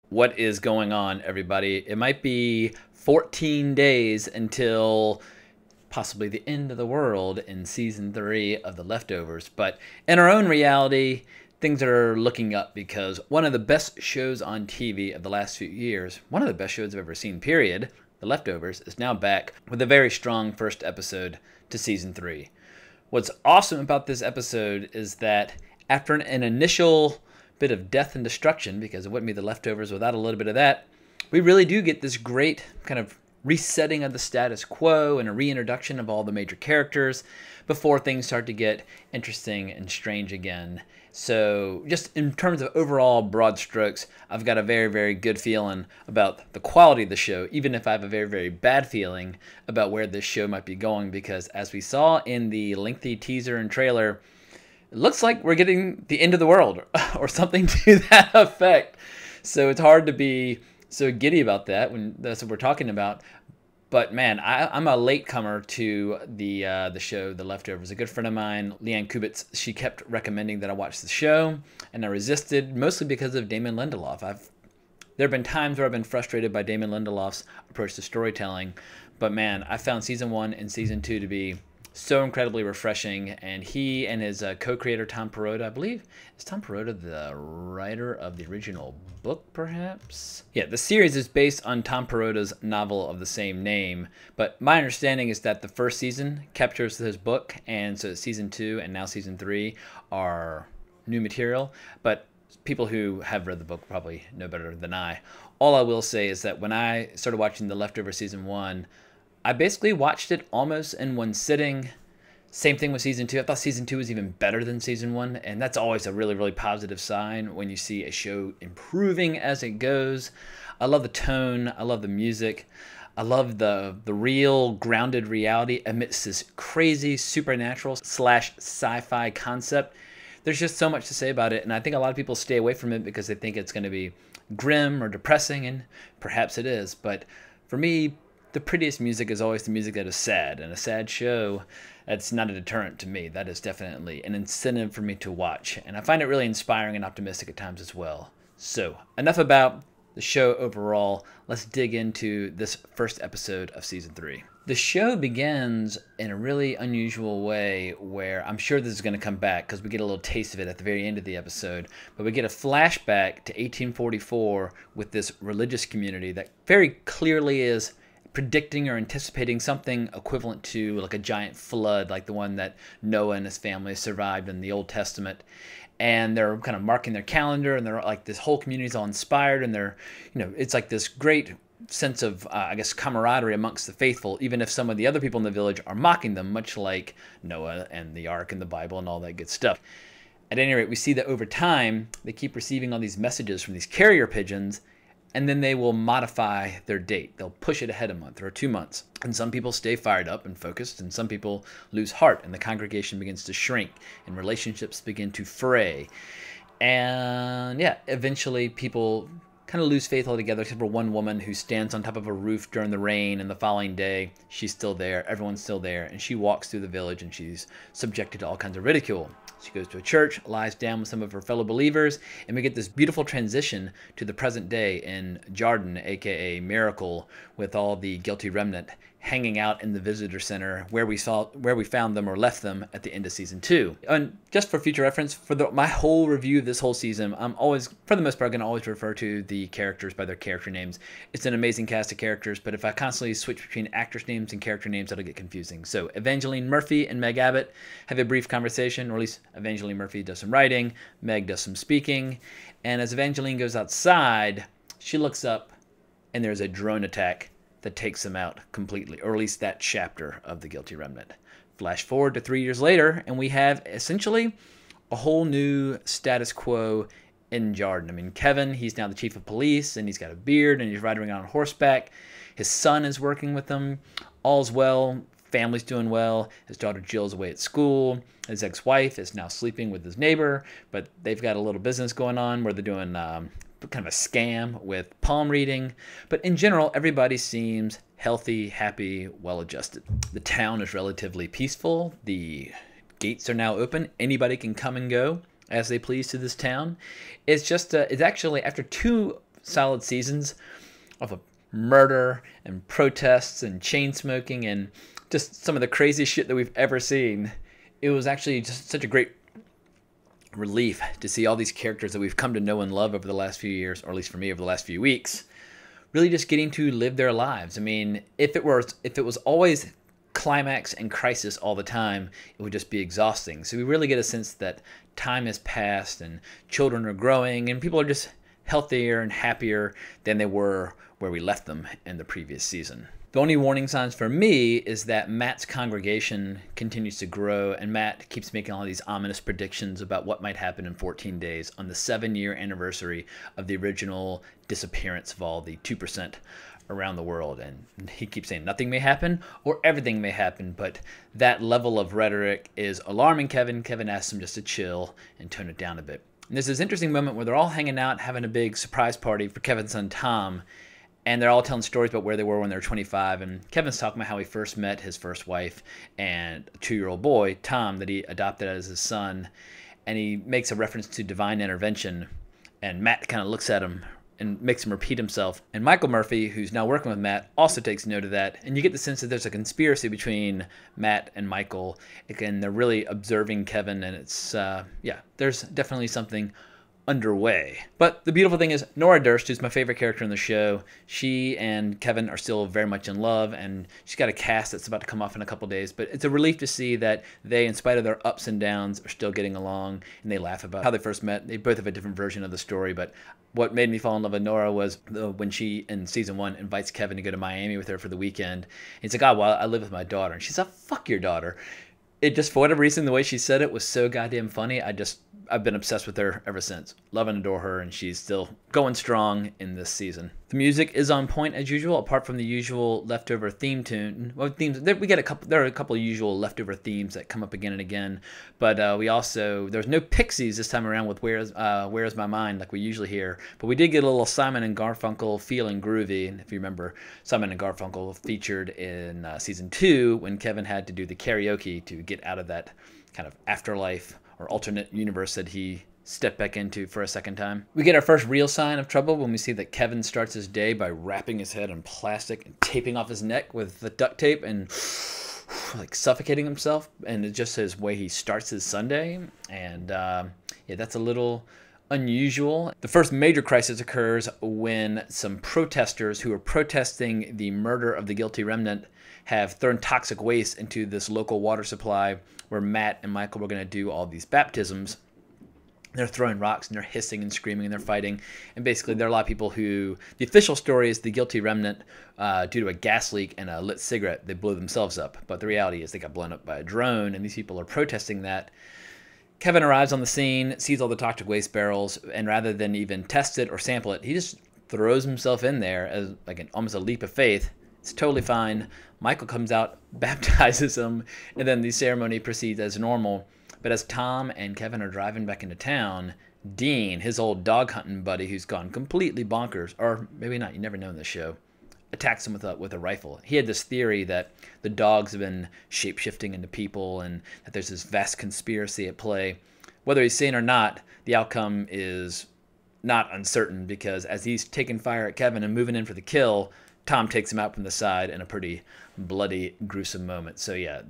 What is going on, everybody? It might be 14 days until possibly the end of the world in season 3 of The Leftovers, but in our own reality, things are looking up because one of the best shows on TV of the last few years, one of the best shows I've ever seen, period, The Leftovers, is now back with a very strong first episode to season 3. What's awesome about this episode is that after an initial bit of death and destruction, because it wouldn't be The Leftovers without a little bit of that, we really do get this great kind of resetting of the status quo and a reintroduction of all the major characters before things start to get interesting and strange again. So just in terms of overall broad strokes, I've got a very, very good feeling about the quality of the show, even if I have a very, very bad feeling about where this show might be going, because as we saw in the lengthy teaser and trailer, it looks like we're getting the end of the world or something to that effect. So it's hard to be so giddy about that when that's what we're talking about. But man, I'm a latecomer to the show The Leftovers. A good friend of mine, Leanne Kubitz, she kept recommending that I watch the show, and I resisted, mostly because of Damon Lindelof. There have been times where I've been frustrated by Damon Lindelof's approach to storytelling, but man, I found season 1 and season 2 to be so incredibly refreshing, and he and his co-creator Tom Perrotta, I believe, is Tom Perrotta the writer of the original book, perhaps? Yeah, the series is based on Tom Perrotta's novel of the same name, but my understanding is that the first season captures his book, and so season 2 and now season 3 are new material, but people who have read the book probably know better than I. All I will say is that when I started watching The Leftovers season 1, I basically watched it almost in one sitting. Same thing with season 2. I thought season 2 was even better than season 1, and that's always a really, really positive sign when you see a show improving as it goes. I love the tone. I love the music. I love the real grounded reality amidst this crazy supernatural slash sci-fi concept. There's just so much to say about it, and I think a lot of people stay away from it because they think it's going to be grim or depressing, and perhaps it is. But for me, the prettiest music is always the music that is sad, and a sad show, that's not a deterrent to me. That is definitely an incentive for me to watch, and I find it really inspiring and optimistic at times as well. So, enough about the show overall. Let's dig into this first episode of season 3. The show begins in a really unusual way where I'm sure this is going to come back because we get a little taste of it at the very end of the episode, but we get a flashback to 1844 with this religious community that very clearly is predicting or anticipating something equivalent to like a giant flood, like the one that Noah and his family survived in the Old Testament. And they're kind of marking their calendar, and they're like, this whole community is all inspired, and they're, it's like this great sense of, I guess, camaraderie amongst the faithful, even if some of the other people in the village are mocking them, much like Noah and the Ark and the Bible and all that good stuff. At any rate, we see that over time, they keep receiving all these messages from these carrier pigeons, and then they will modify their date. They'll push it ahead a month or 2 months. And some people stay fired up and focused, and some people lose heart, and the congregation begins to shrink, and relationships begin to fray. And yeah, eventually people kind of lose faith altogether, except for one woman who stands on top of a roof during the rain, and the following day, she's still there, everyone's still there, and she walks through the village, and she's subjected to all kinds of ridicule. She goes to a church, lies down with some of her fellow believers, and we get this beautiful transition to the present day in Jarden, aka Miracle, with all the guilty remnant hanging out in the visitor center where we found them or left them at the end of season 2. And just for future reference, for my whole review of this whole season, I'm always, for the most part, going to always refer to the characters by their character names. It's an amazing cast of characters, but if I constantly switch between actors' names and character names, that'll get confusing. So Evangeline Murphy and Meg Abbott have a brief conversation, or at least Evangeline Murphy does some writing, Meg does some speaking, and as Evangeline goes outside, she looks up, and there's a drone attack that takes them out completely, or at least that chapter of the Guilty Remnant. Flash forward to 3 years later, and we have essentially a whole new status quo in Jarden. I mean, Kevin, he's now the chief of police, and he's got a beard, and he's riding around on horseback. His son is working with him. All's well. Family's doing well. His daughter Jill's away at school. His ex-wife is now sleeping with his neighbor, but they've got a little business going on where they're doing kind of a scam with palm reading. But in general, everybody seems healthy, happy, well-adjusted. The town is relatively peaceful. The gates are now open. Anybody can come and go as they please to this town. It's just, it's actually, after 2 solid seasons of a murder and protests and chain smoking and just some of the craziest shit that we've ever seen. It was actually just such a great relief to see all these characters that we've come to know and love over the last few years, or at least for me over the last few weeks, really just getting to live their lives. I mean, if it was always climax and crisis all the time, it would just be exhausting. So we really get a sense that time has passed and children are growing and people are just healthier and happier than they were where we left them in the previous season. The only warning signs for me is that Matt's congregation continues to grow, and Matt keeps making all these ominous predictions about what might happen in 14 days on the 7-year anniversary of the original disappearance of all the 2% around the world. And he keeps saying nothing may happen or everything may happen, but that level of rhetoric is alarming Kevin. Kevin asks him just to chill and tone it down a bit. And there's this interesting moment where they're all hanging out, having a big surprise party for Kevin's son Tom, and they're all telling stories about where they were when they were 25. And Kevin's talking about how he first met his first wife and a 2-year-old boy, Tom, that he adopted as his son. And he makes a reference to divine intervention. And Matt kind of looks at him and makes him repeat himself. And Michael Murphy, who's now working with Matt, also takes note of that. And you get the sense that there's a conspiracy between Matt and Michael. Again, they're really observing Kevin. And it's, there's definitely something underway. But the beautiful thing is Nora Durst, who's my favorite character in the show, she and Kevin are still very much in love, and she's got a cast that's about to come off in a couple days. But it's a relief to see that they, in spite of their ups and downs, are still getting along, and they laugh about how they first met. They both have a different version of the story, but what made me fall in love with Nora was when she, in season 1, invites Kevin to go to Miami with her for the weekend. He's like, oh, well, I live with my daughter. And she's like, fuck your daughter. It just, for whatever reason, the way she said it was so goddamn funny. I've been obsessed with her ever since. Love and adore her, and she's still going strong in this season. The music is on point as usual, apart from the usual leftover theme tune. Well, themes, there are a couple of usual leftover themes that come up again and again, but there's no Pixies this time around with Where's My Mind like we usually hear, but we did get a little Simon and Garfunkel Feeling Groovy. And if you remember, Simon and Garfunkel featured in season 2 when Kevin had to do the karaoke to get out of that kind of afterlife or alternate universe that he stepped back into for a second time. We get our first real sign of trouble when we see that Kevin starts his day by wrapping his head in plastic and taping off his neck with the duct tape and like suffocating himself. And it's just his way he starts his Sunday. And that's a little unusual. The first major crisis occurs when some protesters who are protesting the murder of the guilty remnant have thrown toxic waste into this local water supply where Matt and Michael were going to do all these baptisms. They're throwing rocks and they're hissing and screaming and they're fighting. And basically there are a lot of people who, the official story is the guilty remnant, due to a gas leak and a lit cigarette, they blew themselves up. But the reality is they got blown up by a drone, and these people are protesting that. Kevin arrives on the scene, sees all the toxic waste barrels, and rather than even test it or sample it, he just throws himself in there as like almost a leap of faith. It's totally fine. Michael comes out, baptizes him, and then the ceremony proceeds as normal. But as Tom and Kevin are driving back into town, Dean, his old dog hunting buddy who's gone completely bonkers, or maybe not, you never know in this show, attacks him with a rifle. He had this theory that the dogs have been shape-shifting into people and that there's this vast conspiracy at play. Whether he's sane or not, the outcome is not uncertain, because as he's taking fire at Kevin and moving in for the kill, Tom takes him out from the side in a pretty bloody, gruesome moment. So yeah,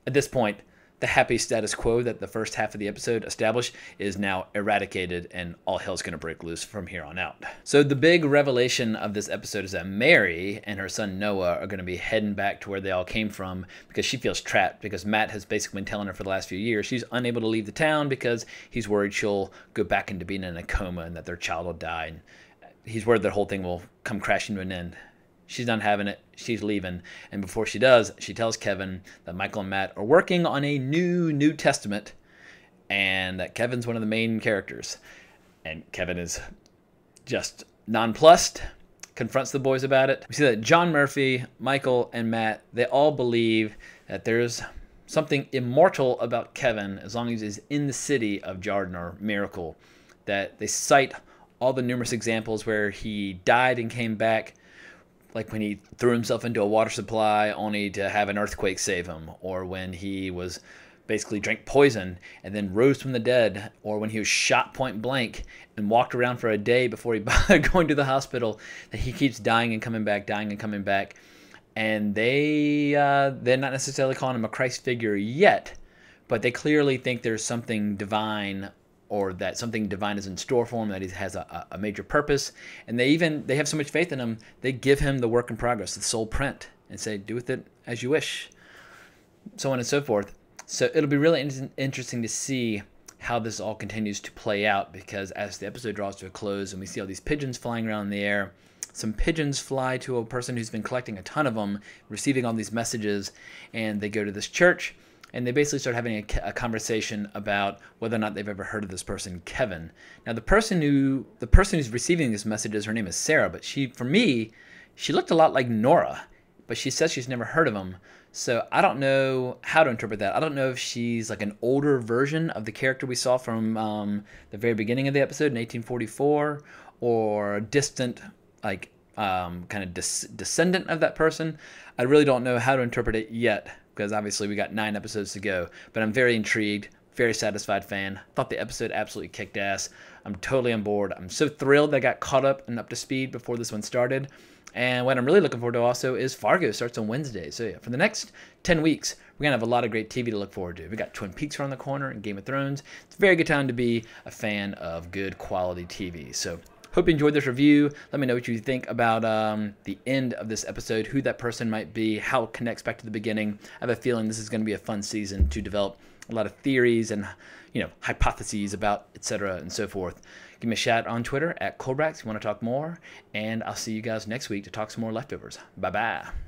at this point, the happy status quo that the first half of the episode established is now eradicated, and all hell's going to break loose from here on out. So the big revelation of this episode is that Mary and her son Noah are going to be heading back to where they all came from, because she feels trapped, because Matt has basically been telling her for the last few years she's unable to leave the town because he's worried she'll go back into being in a coma and that their child will die. And he's worried the whole thing will come crashing to an end. She's not having it. She's leaving. And before she does, she tells Kevin that Michael and Matt are working on a New Testament and that Kevin's one of the main characters. And Kevin is just nonplussed, confronts the boys about it. We see that John Murphy, Michael, and Matt, they all believe that there's something immortal about Kevin as long as he's in the city of Jordan or Miracle. That they cite all the numerous examples where he died and came back, like when he threw himself into a water supply only to have an earthquake save him, or when he was basically drank poison and then rose from the dead, or when he was shot point blank and walked around for a day before he bothered going to the hospital, that he keeps dying and coming back, dying and coming back. And they're not necessarily calling him a Christ figure yet, but they clearly think there's something divine, or that something divine is in store for him, that he has a major purpose. And they have so much faith in him, they give him the work in progress, the soul print, and say, do with it as you wish, so on and so forth. So it'll be really interesting to see how this all continues to play out, because as the episode draws to a close and we see all these pigeons flying around in the air, some pigeons fly to a person who's been collecting a ton of them, receiving all these messages, and they go to this church, and they basically start having a conversation about whether or not they've ever heard of this person, Kevin. Now, the person who's receiving these messages, her name is Sarah, but for me, she looked a lot like Nora, but she says she's never heard of him. So I don't know how to interpret that. I don't know if she's like an older version of the character we saw from the very beginning of the episode in 1844, or a distant, like kind of descendant of that person. I really don't know how to interpret it yet, because obviously we got 9 episodes to go. But I'm very intrigued, very satisfied fan. Thought the episode absolutely kicked ass. I'm totally on board. I'm so thrilled that I got caught up and up to speed before this one started. And what I'm really looking forward to also is Fargo starts on Wednesday. So yeah, for the next 10 weeks, we're going to have a lot of great TV to look forward to. We got Twin Peaks around the corner and Game of Thrones. It's a very good time to be a fan of good quality TV. So hope you enjoyed this review. Let me know what you think about the end of this episode, who that person might be, how it connects back to the beginning. I have a feeling this is going to be a fun season to develop a lot of theories and hypotheses about, etc. and so forth. Give me a shout on Twitter at Colbrax if you want to talk more, and I'll see you guys next week to talk some more leftovers. Bye-bye.